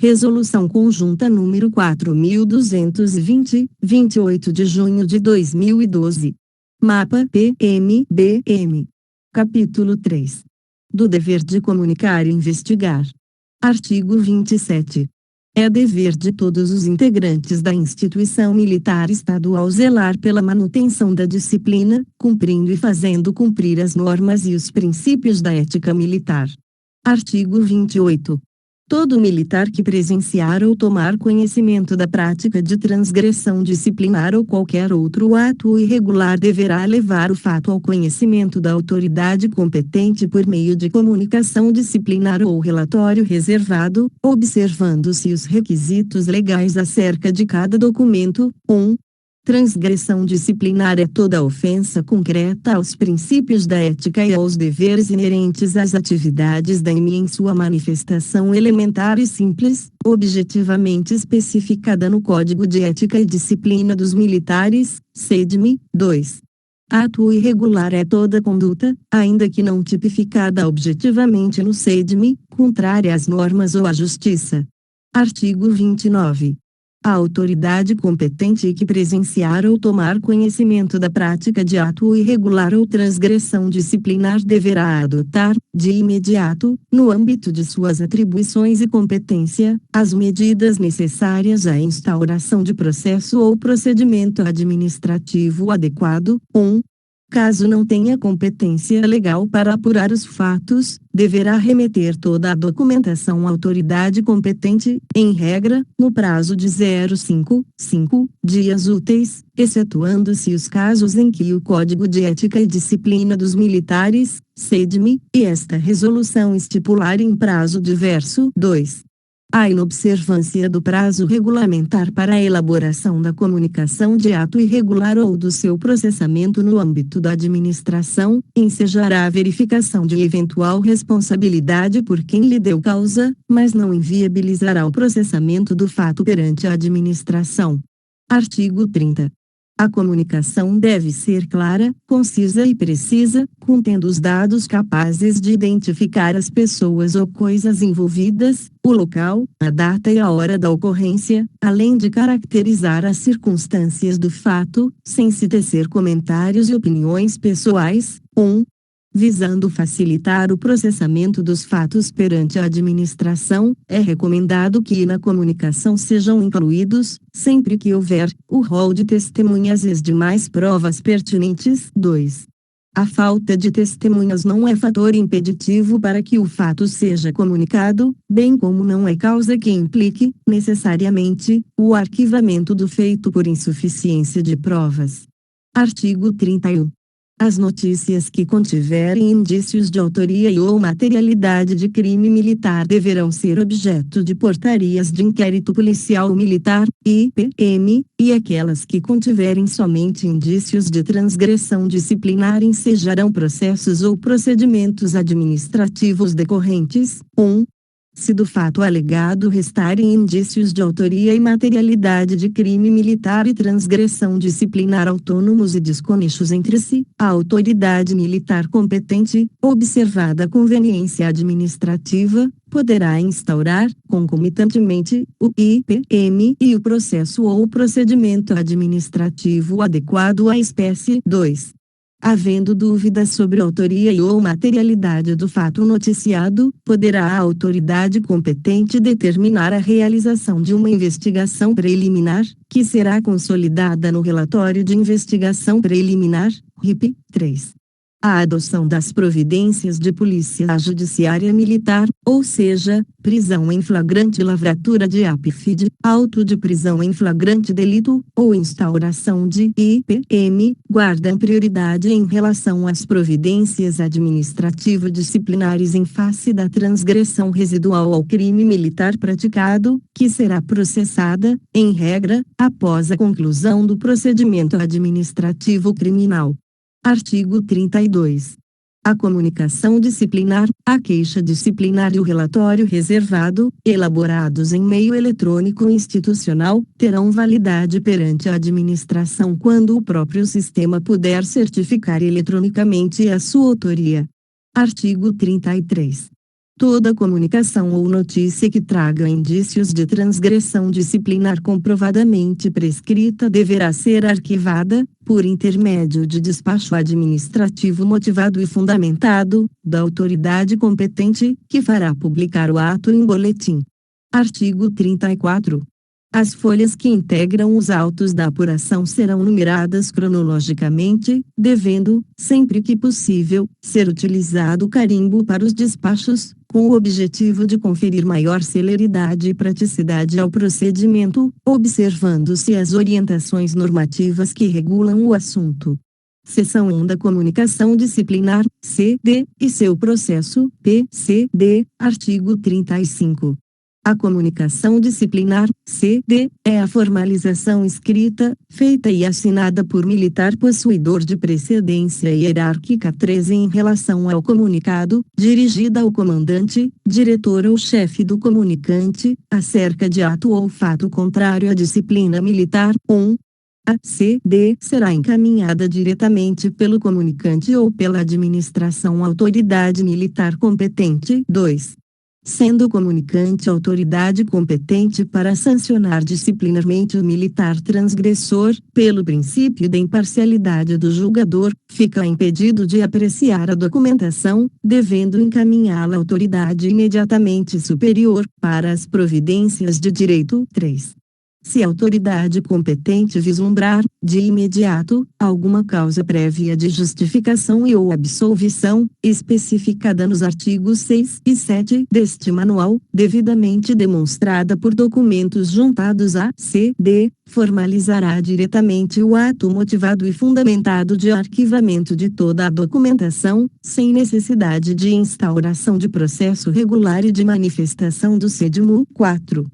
Resolução Conjunta número 4.220, 28 de junho de 2012. Mapa PMBM. Capítulo 3. Do dever de comunicar e investigar. Artigo 27. É dever de todos os integrantes da instituição militar estadual zelar pela manutenção da disciplina, cumprindo e fazendo cumprir as normas e os princípios da ética militar. Artigo 28. Todo militar que presenciar ou tomar conhecimento da prática de transgressão disciplinar ou qualquer outro ato irregular deverá levar o fato ao conhecimento da autoridade competente por meio de comunicação disciplinar ou relatório reservado, observando-se os requisitos legais acerca de cada documento. 1. Transgressão disciplinar é toda ofensa concreta aos princípios da ética e aos deveres inerentes às atividades da EMI em sua manifestação elementar e simples, objetivamente especificada no Código de Ética e Disciplina dos Militares, CEDMI. 2. Ato irregular é toda conduta, ainda que não tipificada objetivamente no CEDMI, contrária às normas ou à justiça. Artigo 29. A autoridade competente que presenciar ou tomar conhecimento da prática de ato irregular ou transgressão disciplinar deverá adotar, de imediato, no âmbito de suas atribuições e competência, as medidas necessárias à instauração de processo ou procedimento administrativo adequado. 1. Caso não tenha competência legal para apurar os fatos, deverá remeter toda a documentação à autoridade competente, em regra, no prazo de 5 dias úteis, excetuando-se os casos em que o Código de Ética e Disciplina dos Militares, CEDMI, e esta resolução estipular em prazo diverso. 2. A inobservância do prazo regulamentar para a elaboração da comunicação de ato irregular ou do seu processamento no âmbito da administração, ensejará a verificação de eventual responsabilidade por quem lhe deu causa, mas não inviabilizará o processamento do fato perante a administração. Artigo 30. A comunicação deve ser clara, concisa e precisa, contendo os dados capazes de identificar as pessoas ou coisas envolvidas, o local, a data e a hora da ocorrência, além de caracterizar as circunstâncias do fato, sem se tecer comentários e opiniões pessoais. 1. Visando facilitar o processamento dos fatos perante a administração, é recomendado que na comunicação sejam incluídos, sempre que houver, o rol de testemunhas e as demais provas pertinentes. 2. A falta de testemunhas não é fator impeditivo para que o fato seja comunicado, bem como não é causa que implique, necessariamente, o arquivamento do feito por insuficiência de provas. Artigo 31. As notícias que contiverem indícios de autoria e ou materialidade de crime militar deverão ser objeto de portarias de inquérito policial militar, IPM, e aquelas que contiverem somente indícios de transgressão disciplinar ensejarão processos ou procedimentos administrativos decorrentes. 1. Se do fato alegado restarem indícios de autoria e materialidade de crime militar e transgressão disciplinar autônomos e desconexos entre si, a autoridade militar competente, observada a conveniência administrativa, poderá instaurar, concomitantemente, o IPM e o processo ou procedimento administrativo adequado à espécie. 2. Havendo dúvidas sobre a autoria e ou materialidade do fato noticiado, poderá a autoridade competente determinar a realização de uma investigação preliminar, que será consolidada no relatório de investigação preliminar, RIP. 3. A adoção das providências de polícia judiciária militar, ou seja, prisão em flagrante lavratura de apifide, auto de prisão em flagrante delito, ou instauração de IPM, guardam prioridade em relação às providências administrativo-disciplinares em face da transgressão residual ao crime militar praticado, que será processada, em regra, após a conclusão do procedimento administrativo criminal. Artigo 32. A comunicação disciplinar, a queixa disciplinar e o relatório reservado, elaborados em meio eletrônico institucional, terão validade perante a administração quando o próprio sistema puder certificar eletronicamente a sua autoria. Artigo 33. Toda comunicação ou notícia que traga indícios de transgressão disciplinar comprovadamente prescrita deverá ser arquivada, por intermédio de despacho administrativo motivado e fundamentado, da autoridade competente, que fará publicar o ato em boletim. Artigo 34. As folhas que integram os autos da apuração serão numeradas cronologicamente, devendo, sempre que possível, ser utilizado carimbo para os despachos, com o objetivo de conferir maior celeridade e praticidade ao procedimento, observando-se as orientações normativas que regulam o assunto. Seção 1 da Comunicação Disciplinar, CD, e seu processo, PCD, artigo 35. A comunicação disciplinar, CD, é a formalização escrita, feita e assinada por militar possuidor de precedência hierárquica 13 em relação ao comunicado, dirigida ao comandante, diretor ou chefe do comunicante, acerca de ato ou fato contrário à disciplina militar. 1. A CD será encaminhada diretamente pelo comunicante ou pela administração à autoridade militar competente. 2. Sendo o comunicante autoridade competente para sancionar disciplinarmente o militar transgressor, pelo princípio da imparcialidade do julgador, fica impedido de apreciar a documentação, devendo encaminhá-la à autoridade imediatamente superior, para as providências de direito. 3. Se a autoridade competente vislumbrar, de imediato, alguma causa prévia de justificação e ou absolvição, especificada nos artigos 6 e 7 deste manual, devidamente demonstrada por documentos juntados à CD, formalizará diretamente o ato motivado e fundamentado de arquivamento de toda a documentação, sem necessidade de instauração de processo regular e de manifestação do CEDMU. 4.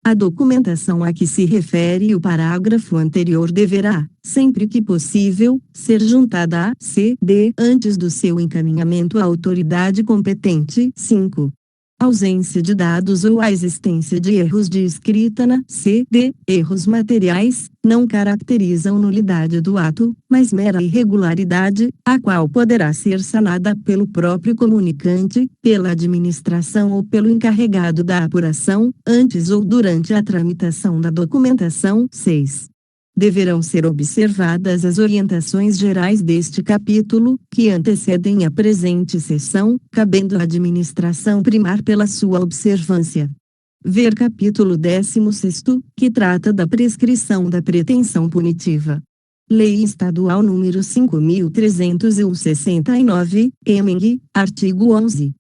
A documentação a que se refere o parágrafo anterior deverá, sempre que possível, ser juntada à CD antes do seu encaminhamento à autoridade competente. 5. Ausência de dados ou a existência de erros de escrita na CD, erros materiais, não caracterizam nulidade do ato, mas mera irregularidade, a qual poderá ser sanada pelo próprio comunicante, pela administração ou pelo encarregado da apuração, antes ou durante a tramitação da documentação. 6. Deverão ser observadas as orientações gerais deste capítulo, que antecedem a presente seção, cabendo à administração primar pela sua observância. Ver capítulo 16º, que trata da prescrição da pretensão punitiva. Lei Estadual número 5.369, EMENG, artigo 11.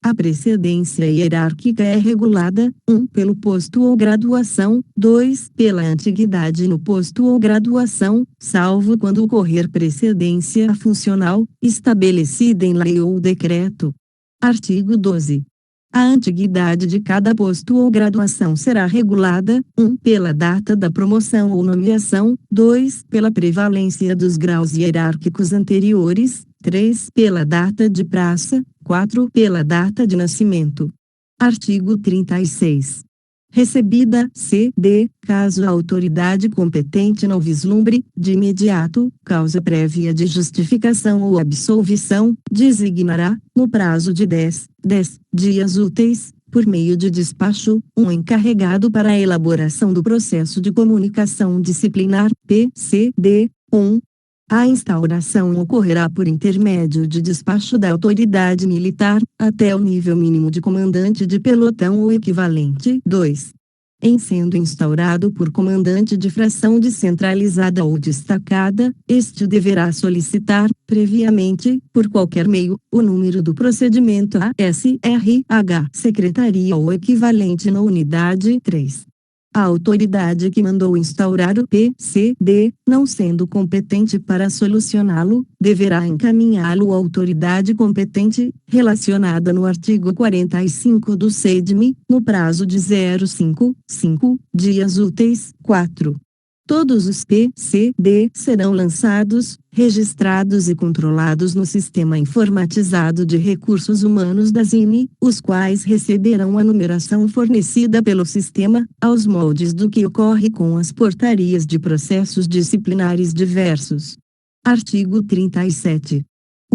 A precedência hierárquica é regulada, 1. Pelo posto ou graduação, 2. Pela antiguidade no posto ou graduação, salvo quando ocorrer precedência funcional, estabelecida em lei ou decreto. Artigo 12. A antiguidade de cada posto ou graduação será regulada, 1. Pela data da promoção ou nomeação, 2. Pela prevalência dos graus hierárquicos anteriores, 3. Pela data de praça, 4. Pela data de nascimento. Artigo 36. Recebida CD, caso a autoridade competente não vislumbre, de imediato, causa prévia de justificação ou absolvição, designará, no prazo de 10 dias úteis, por meio de despacho, um encarregado para a elaboração do processo de comunicação disciplinar, PCD. 1. A instauração ocorrerá por intermédio de despacho da autoridade militar, até o nível mínimo de comandante de pelotão ou equivalente. 2. Em sendo instaurado por comandante de fração descentralizada ou destacada, este deverá solicitar, previamente, por qualquer meio, o número do procedimento à SRH, secretaria ou equivalente na unidade. 3. A autoridade que mandou instaurar o PCD, não sendo competente para solucioná-lo, deverá encaminhá-lo à autoridade competente, relacionada no artigo 45 do CEDME, no prazo de 5 dias úteis. 4. Todos os PCD serão lançados, registrados e controlados no Sistema Informatizado de Recursos Humanos da ZINE, os quais receberão a numeração fornecida pelo sistema, aos moldes do que ocorre com as portarias de processos disciplinares diversos. Artigo 37.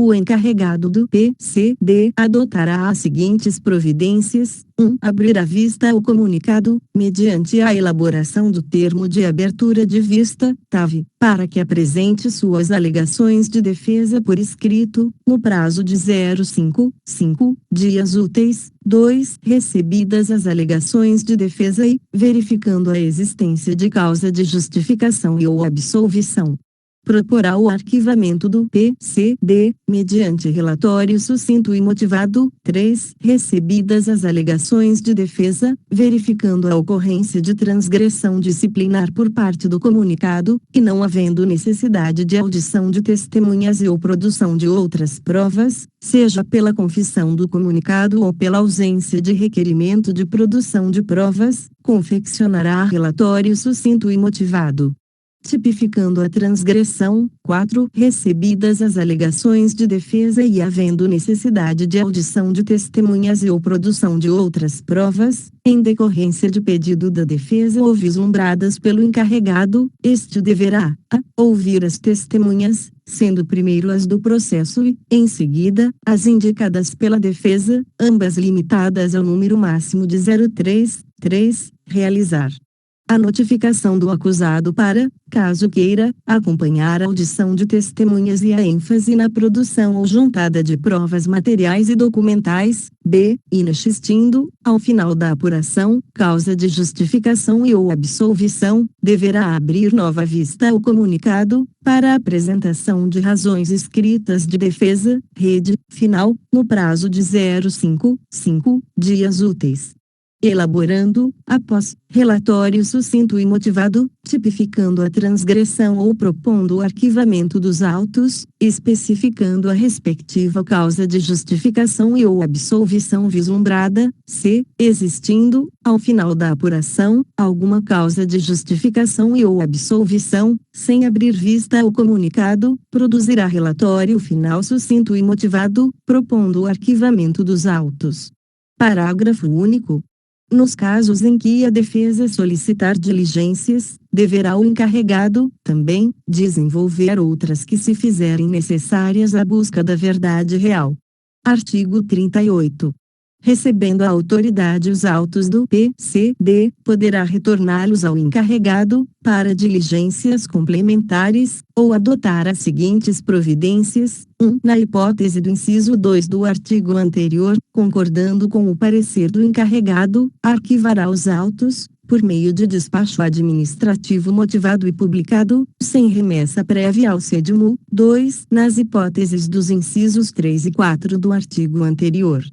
O encarregado do PCD adotará as seguintes providências: 1. Abrir à vista o comunicado, mediante a elaboração do termo de abertura de vista, TAV, para que apresente suas alegações de defesa por escrito, no prazo de 0,5 dias úteis. 2. Recebidas as alegações de defesa e, verificando a existência de causa de justificação e ou absolvição, proporá o arquivamento do PCD, mediante relatório sucinto e motivado. 3. Recebidas as alegações de defesa, verificando a ocorrência de transgressão disciplinar por parte do comunicado, e não havendo necessidade de audição de testemunhas e ou produção de outras provas, seja pela confissão do comunicado ou pela ausência de requerimento de produção de provas, confeccionará relatório sucinto e motivado, tipificando a transgressão. 4. Recebidas as alegações de defesa e havendo necessidade de audição de testemunhas e ou produção de outras provas, em decorrência de pedido da defesa ou vislumbradas pelo encarregado, este deverá a. Ouvir as testemunhas, sendo primeiro as do processo e, em seguida, as indicadas pela defesa, ambas limitadas ao número máximo de 0,3. 3. Realizar a notificação do acusado para, caso queira, acompanhar a audição de testemunhas e a ênfase na produção ou juntada de provas materiais e documentais. B. Inexistindo, ao final da apuração, causa de justificação e ou absolvição, deverá abrir nova vista ao comunicado, para a apresentação de razões escritas de defesa, rede final, no prazo de 0,5 dias úteis, elaborando, após, relatório sucinto e motivado, tipificando a transgressão ou propondo o arquivamento dos autos, especificando a respectiva causa de justificação e ou absolvição vislumbrada. C. Existindo, ao final da apuração, alguma causa de justificação e ou absolvição, sem abrir vista ao comunicado, produzirá relatório final sucinto e motivado, propondo o arquivamento dos autos. Parágrafo único. Nos casos em que a defesa solicitar diligências, deverá o encarregado, também, desenvolver outras que se fizerem necessárias à busca da verdade real. Artigo 38. Recebendo a autoridade os autos do PCD, poderá retorná-los ao encarregado, para diligências complementares, ou adotar as seguintes providências: 1. Na hipótese do inciso 2 do artigo anterior, concordando com o parecer do encarregado, arquivará os autos, por meio de despacho administrativo motivado e publicado, sem remessa prévia ao CEDMU. 2. Nas hipóteses dos incisos 3 e 4 do artigo anterior,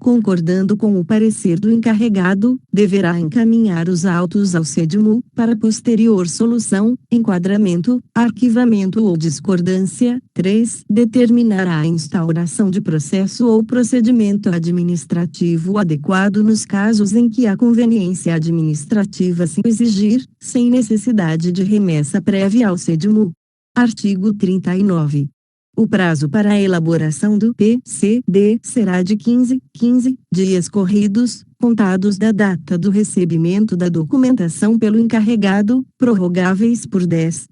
concordando com o parecer do encarregado, deverá encaminhar os autos ao CEDMU, para posterior solução, enquadramento, arquivamento ou discordância. 3. Determinará a instauração de processo ou procedimento administrativo adequado nos casos em que a conveniência administrativa se exigir, sem necessidade de remessa prévia ao CEDMU. Artigo 39. O prazo para a elaboração do PCD será de 15 dias corridos, contados da data do recebimento da documentação pelo encarregado, prorrogáveis por 10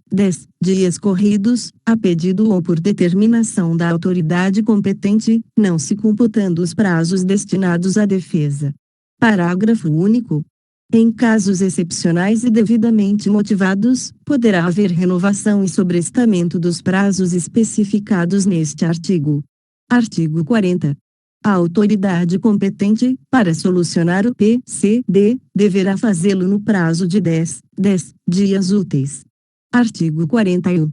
dias corridos, a pedido ou por determinação da autoridade competente, não se computando os prazos destinados à defesa. Parágrafo único. Em casos excepcionais e devidamente motivados, poderá haver renovação e sobrestamento dos prazos especificados neste artigo. Artigo 40. A autoridade competente, para solucionar o PCD, deverá fazê-lo no prazo de 10 dias úteis. Artigo 41.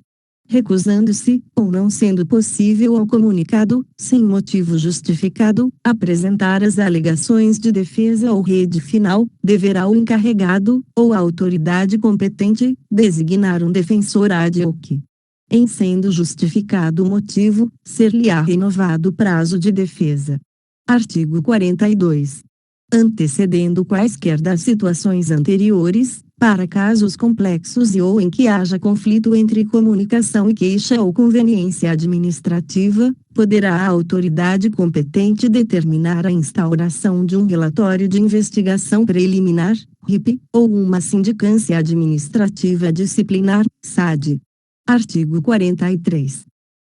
Recusando-se, ou não sendo possível ao comunicado, sem motivo justificado, apresentar as alegações de defesa ou rede final, deverá o encarregado, ou a autoridade competente, designar um defensor ad hoc. Em sendo justificado o motivo, ser-lhe-á renovado o prazo de defesa. Artigo 42. Antecedendo quaisquer das situações anteriores, para casos complexos e ou em que haja conflito entre comunicação e queixa ou conveniência administrativa, poderá a autoridade competente determinar a instauração de um relatório de investigação preliminar, RIP, ou uma sindicância administrativa disciplinar, SAD. Artigo 43.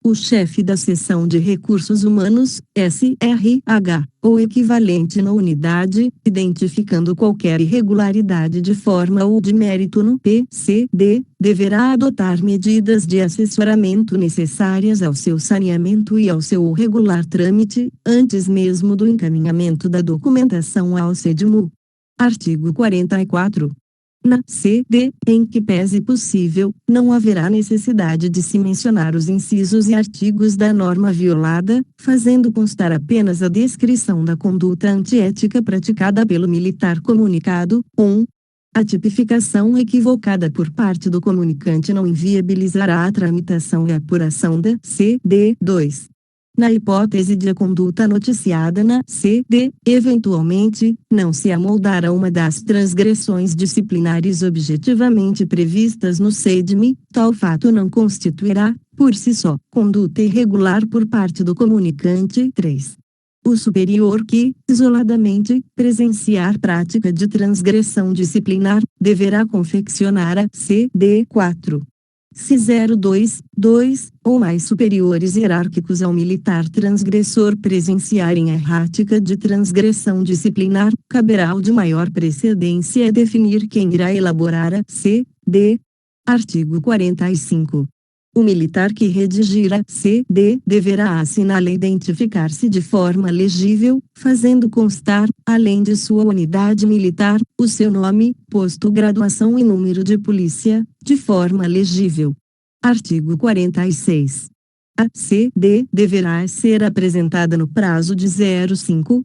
O chefe da Seção de Recursos Humanos, SRH, ou equivalente na unidade, identificando qualquer irregularidade de forma ou de mérito no PCD, deverá adotar medidas de assessoramento necessárias ao seu saneamento e ao seu regular trâmite, antes mesmo do encaminhamento da documentação ao SEDMU. Artigo 44. Na CD, em que pese possível, não haverá necessidade de se mencionar os incisos e artigos da norma violada, fazendo constar apenas a descrição da conduta antiética praticada pelo militar comunicado. 1. A tipificação equivocada por parte do comunicante não inviabilizará a tramitação e apuração da CD. 2. Na hipótese de a conduta noticiada na CD, eventualmente, não se amoldar a uma das transgressões disciplinares objetivamente previstas no SEDME, tal fato não constituirá, por si só, conduta irregular por parte do comunicante. 3. O superior que, isoladamente, presenciar prática de transgressão disciplinar, deverá confeccionar a CD. 4. Se 2 ou mais superiores hierárquicos ao militar transgressor presenciarem a prática de transgressão disciplinar, caberá ao de maior precedência definir quem irá elaborar a CD. Artigo 45. O militar que redigir a CD deverá assiná-la e identificar-se de forma legível, fazendo constar, além de sua unidade militar, o seu nome, posto, graduação e número de polícia, de forma legível. Artigo 46. A CD deverá ser apresentada no prazo de 5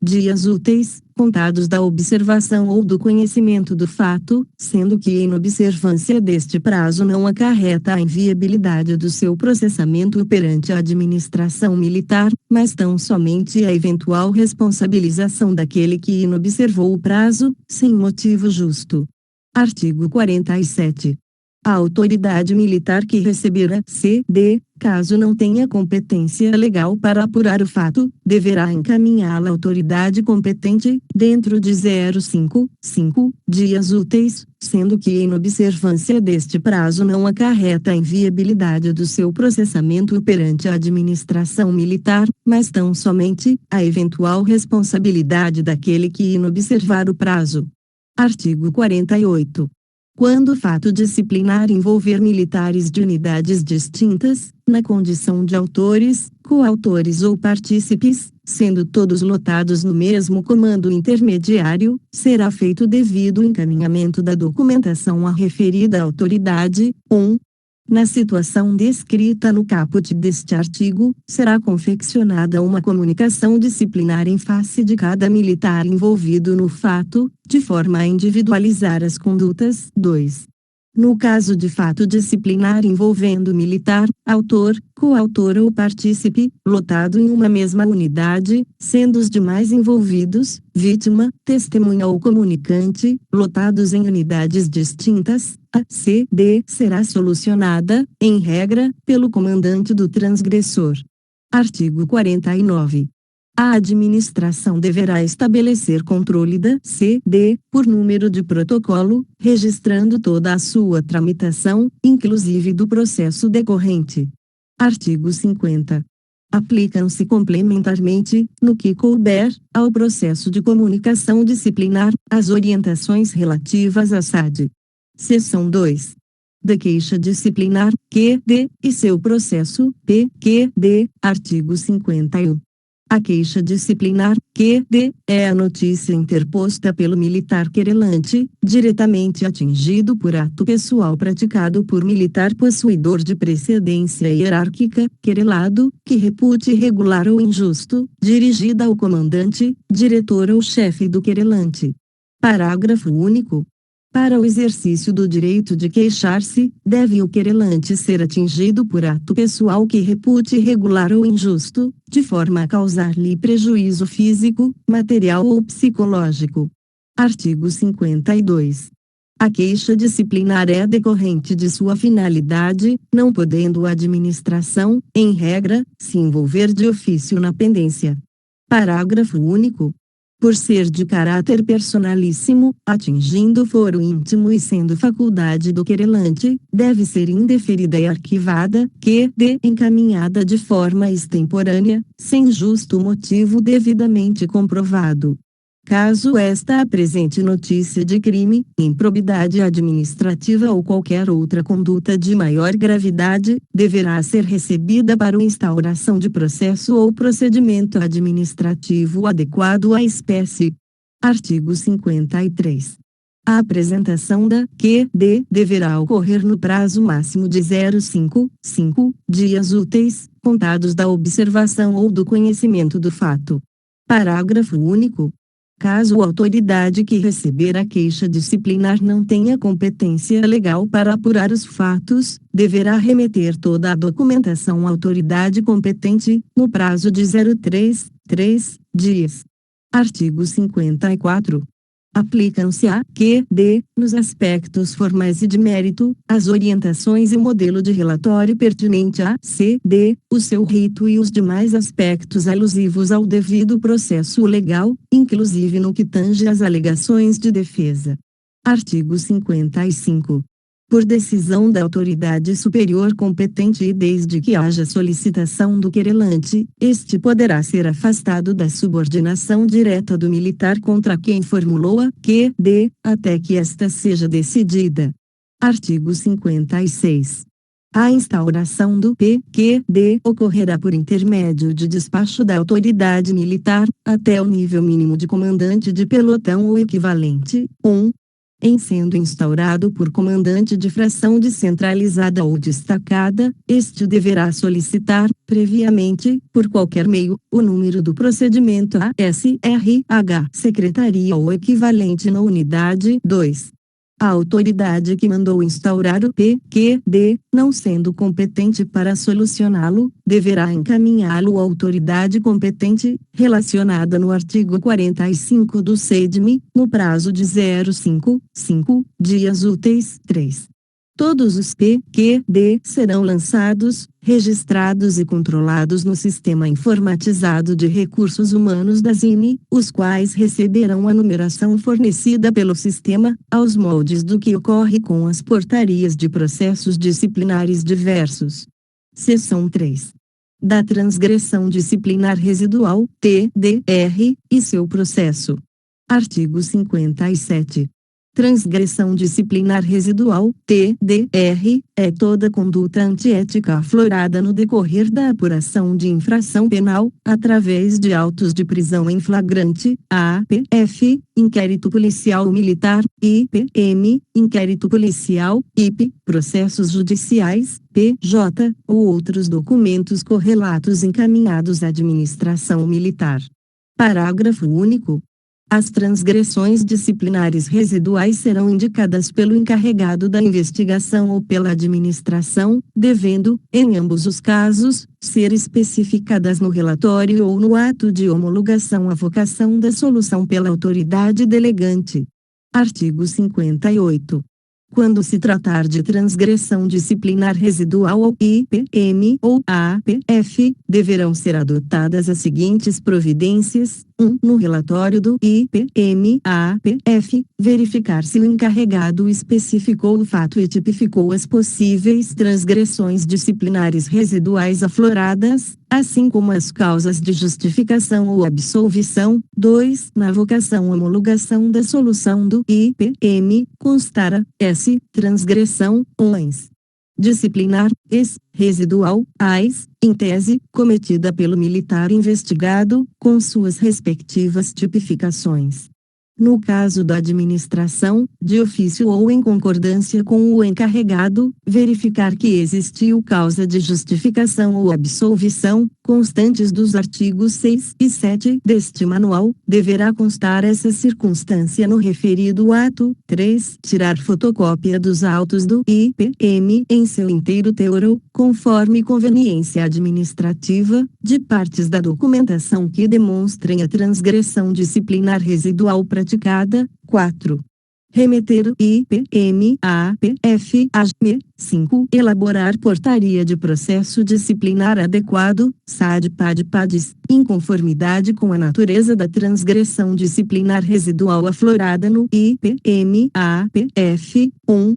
dias úteis, contados da observação ou do conhecimento do fato, sendo que a inobservância deste prazo não acarreta a inviabilidade do seu processamento perante a administração militar, mas tão somente a eventual responsabilização daquele que inobservou o prazo, sem motivo justo. Artigo 47. A autoridade militar que receber a CD, caso não tenha competência legal para apurar o fato, deverá encaminhá-la à autoridade competente, dentro de 5 dias úteis, sendo que a inobservância deste prazo não acarreta a inviabilidade do seu processamento perante a administração militar, mas tão somente a eventual responsabilidade daquele que inobservar o prazo. Artigo 48. Quando o fato disciplinar envolver militares de unidades distintas, na condição de autores, coautores ou partícipes, sendo todos lotados no mesmo comando intermediário, será feito devido encaminhamento da documentação à referida autoridade. 1. Na situação descrita no caput deste artigo, será confeccionada uma comunicação disciplinar em face de cada militar envolvido no fato, de forma a individualizar as condutas. 2. No caso de fato disciplinar envolvendo militar, autor, coautor ou partícipe, lotado em uma mesma unidade, sendo os demais envolvidos, vítima, testemunha ou comunicante, lotados em unidades distintas, a CD será solucionada, em regra, pelo comandante do transgressor. Artigo 49. A administração deverá estabelecer controle da CD, por número de protocolo, registrando toda a sua tramitação, inclusive do processo decorrente. Artigo 50. Aplicam-se complementarmente, no que couber, ao processo de comunicação disciplinar, as orientações relativas à SAD. Seção 2. Da queixa disciplinar, QD, e seu processo, PQD, artigo 51. A queixa disciplinar, QD, é a notícia interposta pelo militar querelante, diretamente atingido por ato pessoal praticado por militar possuidor de precedência hierárquica, querelado, que repute irregular ou injusto, dirigida ao comandante, diretor ou chefe do querelante. Parágrafo único. Para o exercício do direito de queixar-se, deve o querelante ser atingido por ato pessoal que repute irregular ou injusto, de forma a causar-lhe prejuízo físico, material ou psicológico. Artigo 52. A queixa disciplinar é decorrente de sua finalidade, não podendo a administração, em regra, se envolver de ofício na pendência. Parágrafo único. por ser de caráter personalíssimo, atingindo foro íntimo e sendo faculdade do querelante, deve ser indeferida e arquivada, q.d. encaminhada de forma extemporânea, sem justo motivo devidamente comprovado. Caso esta apresente notícia de crime, improbidade administrativa ou qualquer outra conduta de maior gravidade, deverá ser recebida para instauração de processo ou procedimento administrativo adequado à espécie. Artigo 53. A apresentação da q.d. deverá ocorrer no prazo máximo de 0,5 dias úteis, contados da observação ou do conhecimento do fato. Parágrafo único. Caso a autoridade que receber a queixa disciplinar não tenha competência legal para apurar os fatos, deverá remeter toda a documentação à autoridade competente, no prazo de 0,3 dias. Artigo 54. Aplicam-se a q.d., nos aspectos formais e de mérito, as orientações e o modelo de relatório pertinente a c.d., o seu rito e os demais aspectos alusivos ao devido processo legal, inclusive no que tange às alegações de defesa. Artigo 55. Por decisão da autoridade superior competente e desde que haja solicitação do querelante, este poderá ser afastado da subordinação direta do militar contra quem formulou a q.d., até que esta seja decidida. Artigo 56. A instauração do p.q.d. ocorrerá por intermédio de despacho da autoridade militar, até o nível mínimo de comandante de pelotão ou equivalente, 1. Em sendo instaurado por comandante de fração descentralizada ou destacada, este deverá solicitar, previamente, por qualquer meio, o número do procedimento à SRH, secretaria ou equivalente na unidade. 2. A autoridade que mandou instaurar o p.q.d., não sendo competente para solucioná-lo, deverá encaminhá-lo à autoridade competente, relacionada no artigo 45 do CEDM, no prazo de 0,5 dias úteis. 3. Todos os p.q.d. serão lançados, registrados e controlados no Sistema Informatizado de Recursos Humanos da ZINE, os quais receberão a numeração fornecida pelo sistema, aos moldes do que ocorre com as portarias de processos disciplinares diversos. Seção 3. Da transgressão disciplinar residual, TDR, e seu processo. Artigo 57. Transgressão disciplinar residual, TDR, é toda conduta antiética aflorada no decorrer da apuração de infração penal, através de autos de prisão em flagrante, APF, inquérito policial militar, IPM, inquérito policial, IP, processos judiciais, PJ, ou outros documentos correlatos encaminhados à administração militar. Parágrafo único. As transgressões disciplinares residuais serão indicadas pelo encarregado da investigação ou pela administração, devendo, em ambos os casos, ser especificadas no relatório ou no ato de homologação à vocação da solução pela autoridade delegante. Artigo 58. Quando se tratar de transgressão disciplinar residual ou IPM ou APF, deverão ser adotadas as seguintes providências: 1. No relatório do IPM-APF, verificar se o encarregado especificou o fato e tipificou as possíveis transgressões disciplinares residuais afloradas, assim como as causas de justificação ou absolvição. 2. Na vocação homologação da solução do IPM, constar a transgressão, ONS disciplinar, residual, AIS, em tese, cometida pelo militar investigado, com suas respectivas tipificações. No caso da administração, de ofício ou em concordância com o encarregado, verificar que existiu causa de justificação ou absolvição, constantes dos artigos 6 e 7 deste manual, deverá constar essa circunstância no referido ato. 3. Tirar fotocópia dos autos do IPM em seu inteiro teor, conforme conveniência administrativa, de partes da documentação que demonstrem a transgressão disciplinar residual praticada. 4. Remeter o IPM a PF-AGM. 5. Elaborar portaria de processo disciplinar adequado, SAD-PAD-PADs, em conformidade com a natureza da transgressão disciplinar residual aflorada no IPM a PF. 1.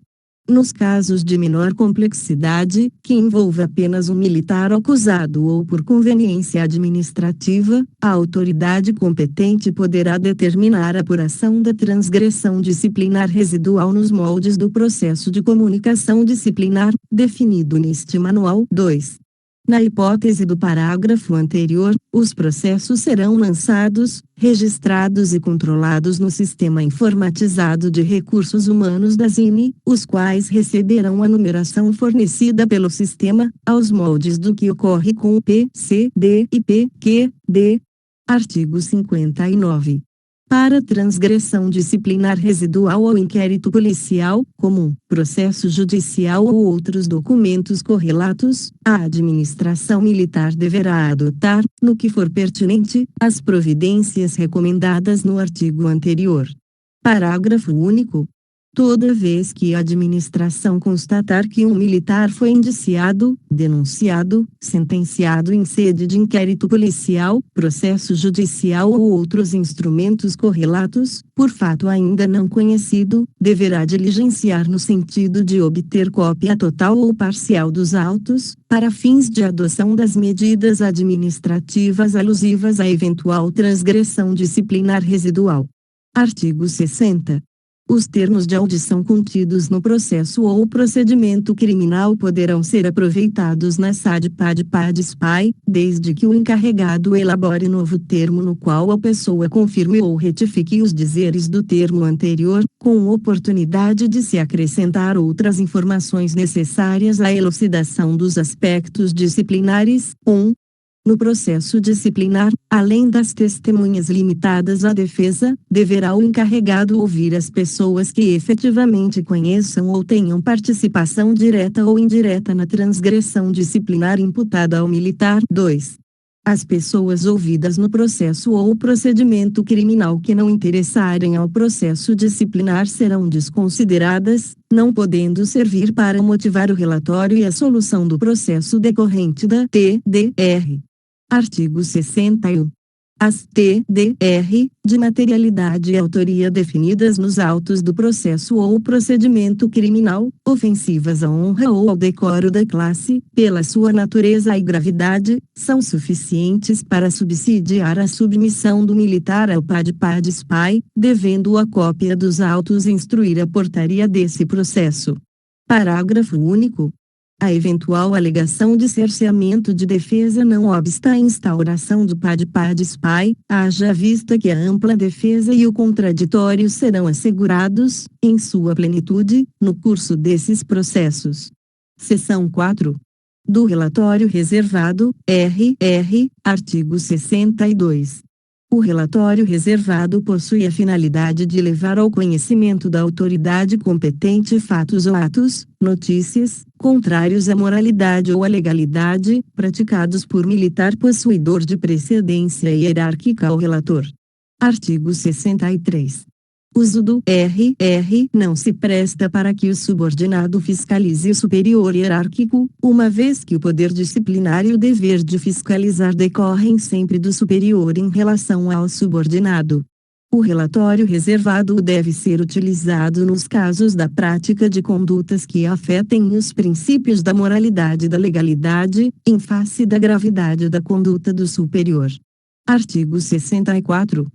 Nos casos de menor complexidade, que envolva apenas um militar acusado ou por conveniência administrativa, a autoridade competente poderá determinar a apuração da transgressão disciplinar residual nos moldes do processo de comunicação disciplinar, definido neste manual. 2. Na hipótese do parágrafo anterior, os processos serão lançados, registrados e controlados no Sistema Informatizado de Recursos Humanos da ZIMI, os quais receberão a numeração fornecida pelo sistema, aos moldes do que ocorre com o PCD e PQD. Artigo 59. Para transgressão disciplinar residual ou inquérito policial, comum, processo judicial ou outros documentos correlatos, a administração militar deverá adotar, no que for pertinente, as providências recomendadas no artigo anterior. Parágrafo único. Toda vez que a administração constatar que um militar foi indiciado, denunciado, sentenciado em sede de inquérito policial, processo judicial ou outros instrumentos correlatos, por fato ainda não conhecido, deverá diligenciar no sentido de obter cópia total ou parcial dos autos, para fins de adoção das medidas administrativas alusivas à eventual transgressão disciplinar residual. Artigo 60. Os termos de audição contidos no processo ou procedimento criminal poderão ser aproveitados na SAD-PAD-PAD-SPY, desde que o encarregado elabore novo termo no qual a pessoa confirme ou retifique os dizeres do termo anterior, com oportunidade de se acrescentar outras informações necessárias à elucidação dos aspectos disciplinares. 1. No processo disciplinar, além das testemunhas limitadas à defesa, deverá o encarregado ouvir as pessoas que efetivamente conheçam ou tenham participação direta ou indireta na transgressão disciplinar imputada ao militar. 2. As pessoas ouvidas no processo ou procedimento criminal que não interessarem ao processo disciplinar serão desconsideradas, não podendo servir para motivar o relatório e a solução do processo decorrente da TDR. Artigo 61. As TDR, de materialidade e autoria definidas nos autos do processo ou procedimento criminal, ofensivas à honra ou ao decoro da classe, pela sua natureza e gravidade, são suficientes para subsidiar a submissão do militar ao PAD-PAD-SPY, devendo a cópia dos autos instruir a portaria desse processo. Parágrafo único. A eventual alegação de cerceamento de defesa não obsta à instauração do PAD-PAD-SPY, haja vista que a ampla defesa e o contraditório serão assegurados, em sua plenitude, no curso desses processos. Seção 4. Do relatório reservado, RR, artigo 62. O relatório reservado possui a finalidade de levar ao conhecimento da autoridade competente fatos ou atos, notícias, contrários à moralidade ou à legalidade, praticados por militar possuidor de precedência hierárquica ao relator. Artigo 63. Uso do RR não se presta para que o subordinado fiscalize o superior hierárquico, uma vez que o poder disciplinar e o dever de fiscalizar decorrem sempre do superior em relação ao subordinado. O relatório reservado deve ser utilizado nos casos da prática de condutas que afetem os princípios da moralidade e da legalidade, em face da gravidade da conduta do superior. Artigo 64.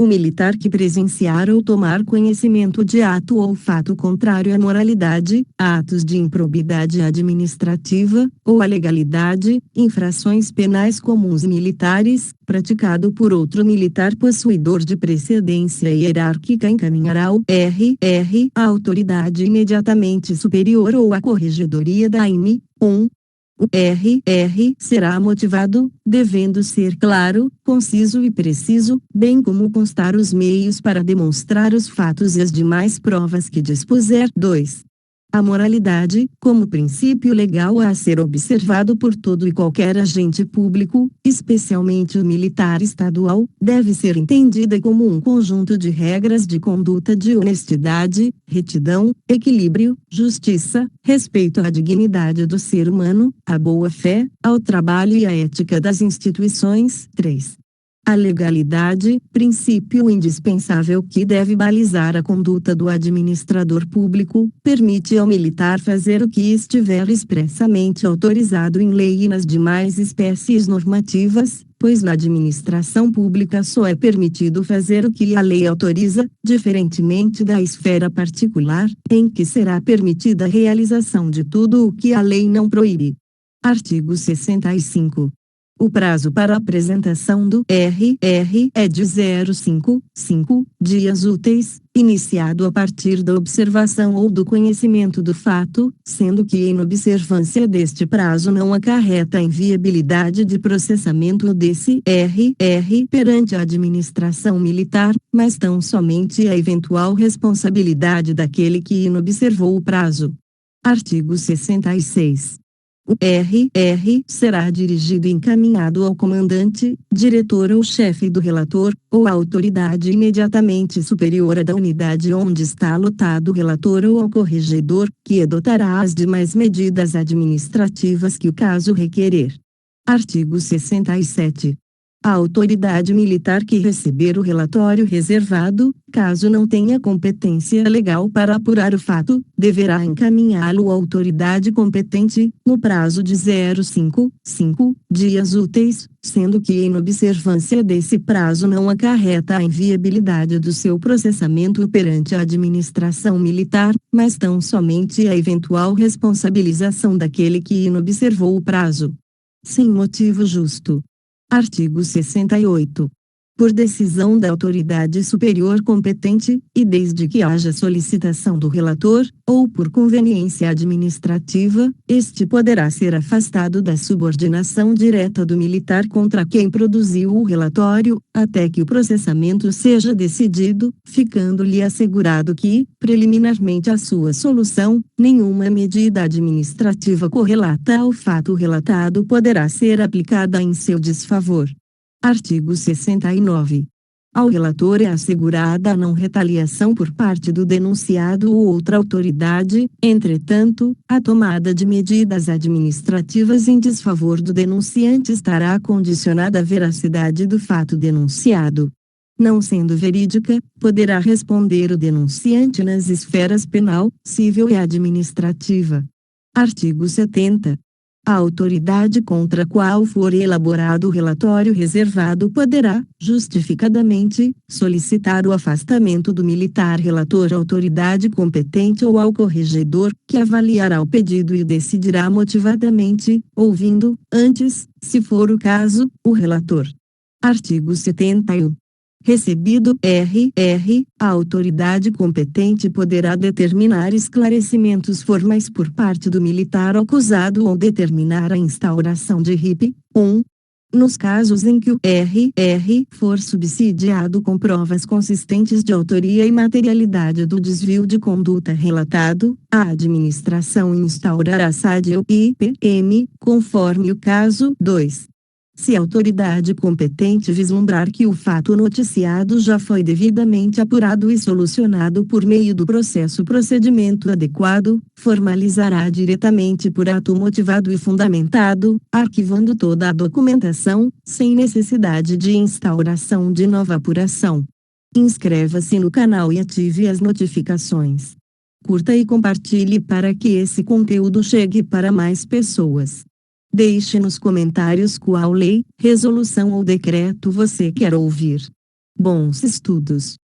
O militar que presenciar ou tomar conhecimento de ato ou fato contrário à moralidade, atos de improbidade administrativa, ou à legalidade, infrações penais comuns militares, praticado por outro militar possuidor de precedência hierárquica encaminhará ao RR à autoridade imediatamente superior ou à corregedoria da AIME. 1. O RR será motivado, devendo ser claro, conciso e preciso, bem como constar os meios para demonstrar os fatos e as demais provas que dispuser. 2. A moralidade, como princípio legal a ser observado por todo e qualquer agente público, especialmente o militar estadual, deve ser entendida como um conjunto de regras de conduta de honestidade, retidão, equilíbrio, justiça, respeito à dignidade do ser humano, à boa-fé, ao trabalho e à ética das instituições. 3. A legalidade, princípio indispensável que deve balizar a conduta do administrador público, permite ao militar fazer o que estiver expressamente autorizado em lei e nas demais espécies normativas, pois na administração pública só é permitido fazer o que a lei autoriza, diferentemente da esfera particular, em que será permitida a realização de tudo o que a lei não proíbe. Artigo 65. O prazo para apresentação do RR é de 0,5 dias úteis, iniciado a partir da observação ou do conhecimento do fato, sendo que a inobservância deste prazo não acarreta a inviabilidade de processamento desse RR perante a administração militar, mas tão somente a eventual responsabilidade daquele que inobservou o prazo. Artigo 66. O RR será dirigido e encaminhado ao comandante, diretor ou chefe do relator, ou à autoridade imediatamente superior à da unidade onde está lotado o relator ou ao corregedor, que adotará as demais medidas administrativas que o caso requerer. Artigo 67. A autoridade militar que receber o relatório reservado, caso não tenha competência legal para apurar o fato, deverá encaminhá-lo à autoridade competente, no prazo de 0,5 dias úteis, sendo que a inobservância desse prazo não acarreta a inviabilidade do seu processamento perante a administração militar, mas tão somente a eventual responsabilização daquele que inobservou o prazo. Sem motivo justo. Artigo 68. Por decisão da autoridade superior competente, e desde que haja solicitação do relator, ou por conveniência administrativa, este poderá ser afastado da subordinação direta do militar contra quem produziu o relatório, até que o processamento seja decidido, ficando-lhe assegurado que, preliminarmente à sua solução, nenhuma medida administrativa correlata ao fato relatado poderá ser aplicada em seu desfavor. Artigo 69. Ao relator é assegurada a não retaliação por parte do denunciado ou outra autoridade, entretanto, a tomada de medidas administrativas em desfavor do denunciante estará condicionada à veracidade do fato denunciado. Não sendo verídica, poderá responder o denunciante nas esferas penal, civil e administrativa. Artigo 70. A autoridade contra a qual for elaborado o relatório reservado poderá, justificadamente, solicitar o afastamento do militar relator à autoridade competente ou ao corregedor, que avaliará o pedido e decidirá motivadamente, ouvindo, antes, se for o caso, o relator. Artigo 71. Recebido RR, a autoridade competente poderá determinar esclarecimentos formais por parte do militar acusado ou determinar a instauração de RIP. 1. Nos casos em que o RR for subsidiado com provas consistentes de autoria e materialidade do desvio de conduta relatado, a administração instaurará SAD ou IPM, conforme o caso. 2. Se a autoridade competente vislumbrar que o fato noticiado já foi devidamente apurado e solucionado por meio do procedimento adequado, formalizará diretamente por ato motivado e fundamentado, arquivando toda a documentação, sem necessidade de instauração de nova apuração. Inscreva-se no canal e ative as notificações. Curta e compartilhe para que esse conteúdo chegue para mais pessoas. Deixe nos comentários qual lei, resolução ou decreto você quer ouvir. Bons estudos!